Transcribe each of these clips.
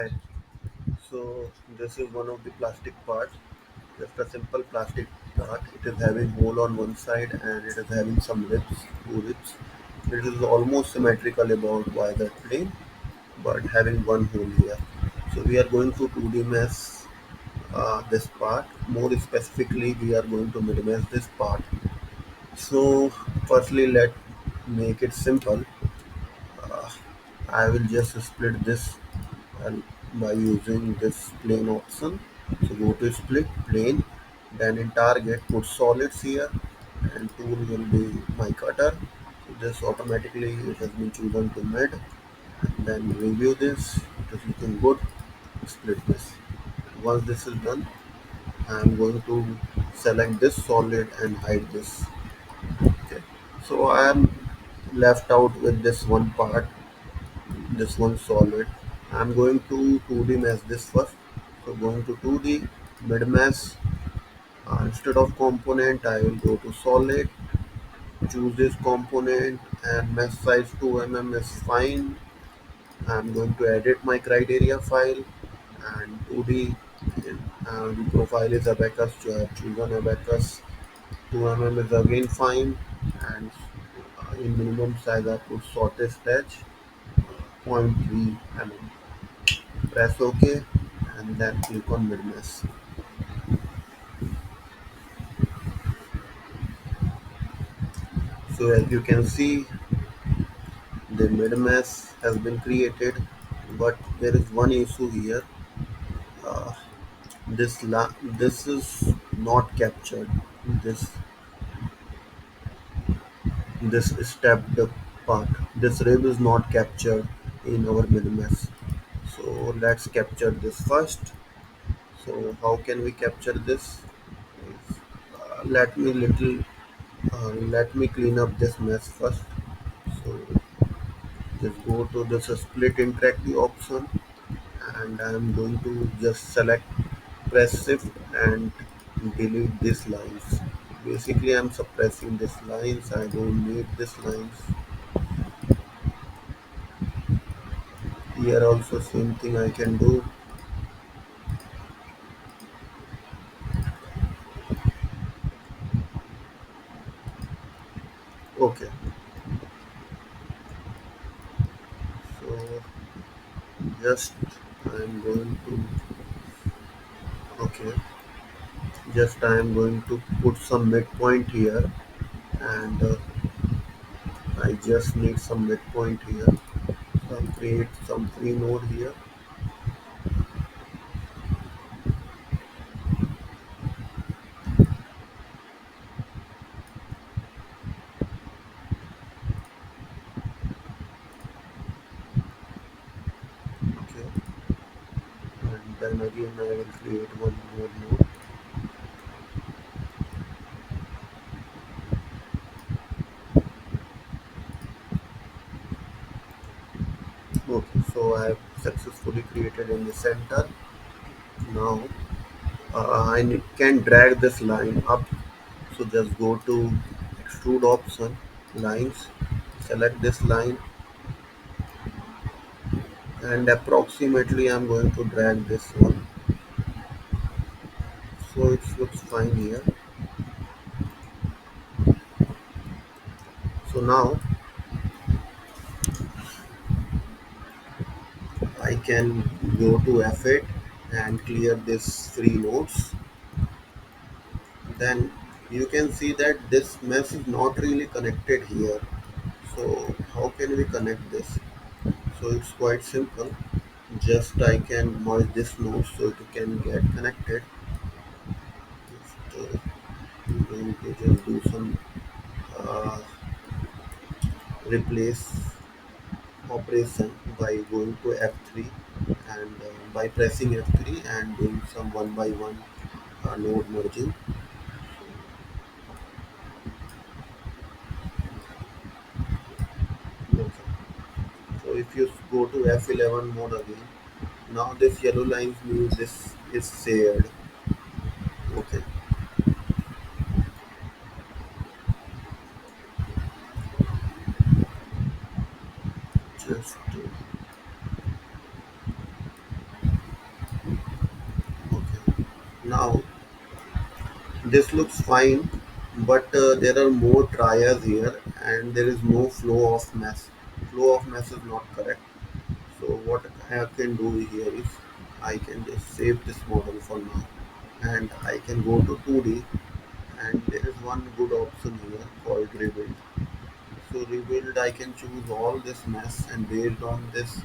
Right. So this is one of the plastic parts, just a simple plastic part. It is having hole on one side and it is having some ribs, two ribs. It is almost symmetrical about by that plane, but having one hole here. So we are going to 2D mesh this part. More specifically, we are going to mid mesh this part. So firstly, let make it simple. Uh, I will just split this and by using this plane option. So go to split plane, then in target put solids here, and tool will be my cutter. So this automatically it has been chosen to mid, and then review this. It is looking good. Split this. Once this is done, I am going to select this solid and hide this. Okay. So I am left out with this one part, this one solid. I'm going to 2D mesh this first. So going to 2D mid mesh. Instead of component, I will go to solid, choose this component, and mesh size 2 mm is fine. I'm going to edit my criteria file and 2D profile is abacus. So I have chosen abacus. 2 mm is again fine, and in minimum size I put shortest edge 0.3 mm. Press OK and then click on mid mesh. So as you can see, the mid mesh has been created, but there is one issue here. Uh, this is not captured. This this stepped part. This rib is not captured in our mid mesh. So let's capture this first. So how can we capture this? Let me clean up this mess first. So just go to this split interactive option, and I'm going to just select, press shift and delete these lines. Basically I'm suppressing these lines. I don't need these lines. Here also same thing I can do. Okay, so just I'm going to, okay, just I'm going to put some midpoint here, and I just need some midpoint here. So I'll create some free node here. Okay, and then again I will create one more node. Okay, so I have successfully created in the center. Now can drag this line up. So just go to extrude option, lines, select this line, and approximately I'm going to drag this one. So it looks fine here. So now I can go to F8 and clear this free nodes. Then you can see that this mesh is not really connected here. So how can we connect this? So it's quite simple. Just I can merge this node so it can get connected. Just I'm going to just do some uh, replace operation by going to F3, and by pressing F3 and doing some one by one node merging. Okay. So if you go to F11 mode again, now this yellow lines means this is shared. Okay. Just Now this looks fine, but there are more triers here and there is no flow of mass. Flow of mass is not correct. So what I can do here is I can just save this model for now and I can go to 2D, and there is one good option here called rebuild. So rebuild, I can choose all this mess, and based on this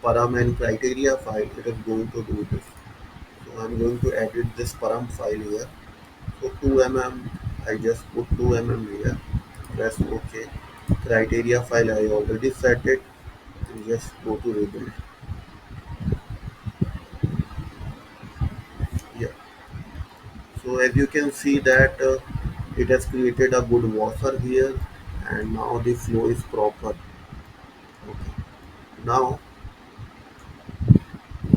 param and criteria file it is going to do this. So I'm going to edit this param file here. So 2 mm, I just put 2 mm here, press OK. Criteria file I already set it, and just go to rebuild. Yeah. So as you can see that it has created a good washer here, and now the flow is proper. Okay. Now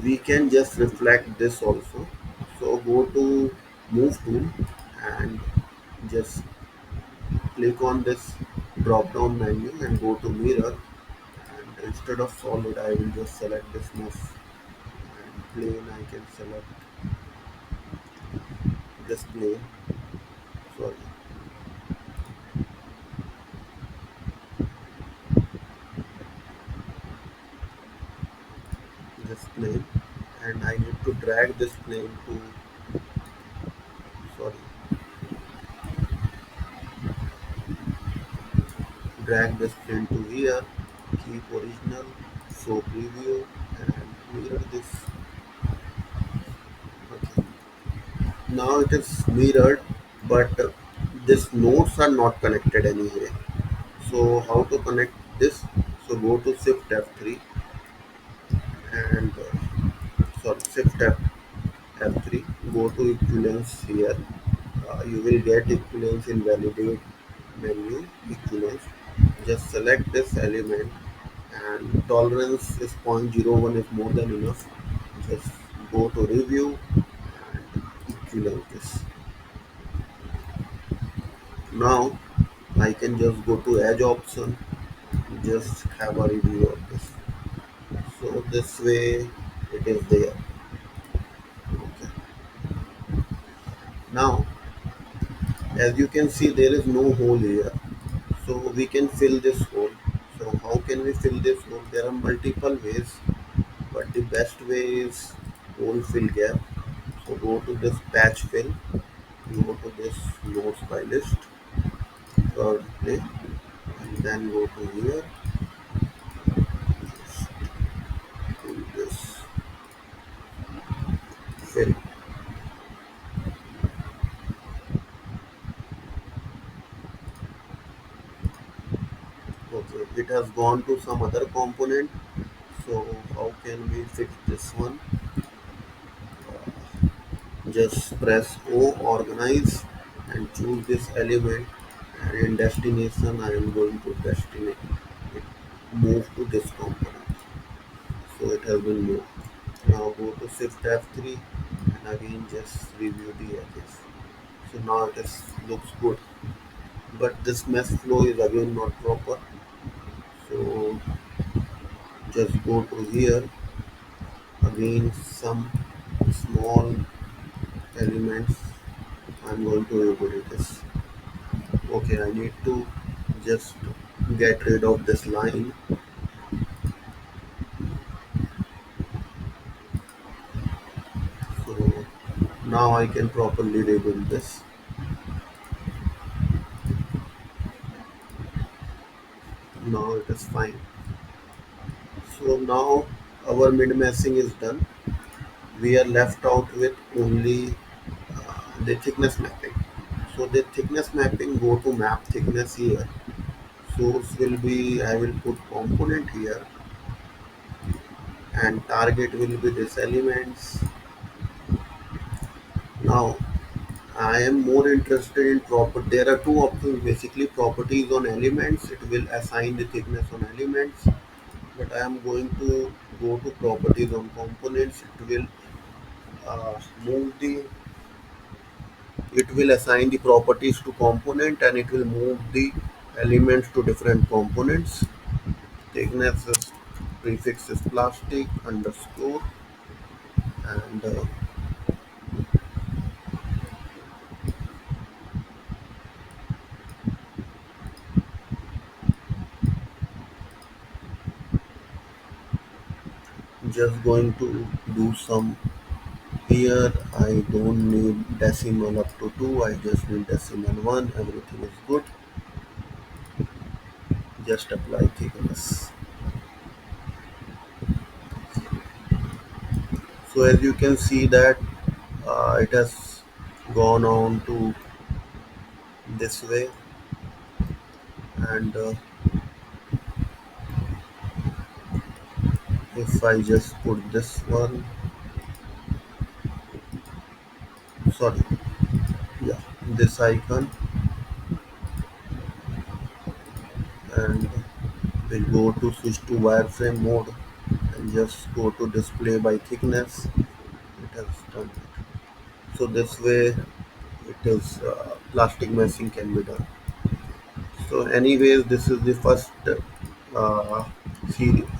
we can just reflect this also. So go to move tool and just click on this drop down menu and go to mirror, and instead of solid I will just select this mess, and plane I can select this plane. Sorry, this plane, and I need to drag this plane to, sorry, drag this plane to here, keep original, show preview, and mirror this. Okay. Now it is mirrored, but these nodes are not connected anyway. So how to connect this? So go to Shift F3 and sorry, Shift F3. Go to equivalence here. You will get equivalence in validate menu. Equivalence. Just select this element, and tolerance is 0.01 is more than enough. Just go to review and equivalence this. Now I can just go to edge option, just have a review of this. So this way it is there. Okay. Now as you can see there is no hole here. So we can fill this hole. So how can we fill this hole? There are multiple ways, but the best way is hole fill gap. So go to this patch fill, go to this nodes by list, third play, and then go to here, do this fill. Okay, it has gone to some other component. So how can we fix this one? Just press O, organize, and choose this element, and in destination I am going to destinate it, move to this component. So it has been moved. Now go to Shift F3 and again just review the edges. So now it is looks good, but this mesh flow is again not proper. So just go to here, again some small elements I'm going to remove this. Okay, I need to just get rid of this line. So now I can properly rebuild this. Now it is fine. So now our mid meshing is done. We are left out with only the thickness mapping. So the thickness mapping, go to map thickness here. Source will be, I will put component here, and target will be this elements. Now I am more interested in proper. There are two options basically: properties on elements. It will assign the thickness on elements, but I am going to go to properties on components. It will move the. It will assign the properties to component, and it will move the elements to different components. Thickness is prefix is plastic underscore, and just going to do some here. I don't need decimal up to 2, I just need decimal 1. Everything is good. Just apply thickness. So as you can see that it has gone on to this way, and if I just put this one, sorry, yeah, this icon, and we go to switch to wireframe mode and just go to display by thickness, it has done it. So this way it is plastic meshing can be done. So anyways, this is the uh,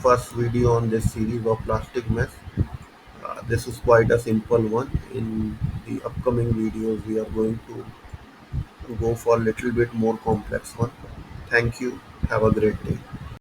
first video on this series of plastic mesh. This is quite a simple one. In the upcoming videos we are going to go for a little bit more complex one. Thank you. Have a great day.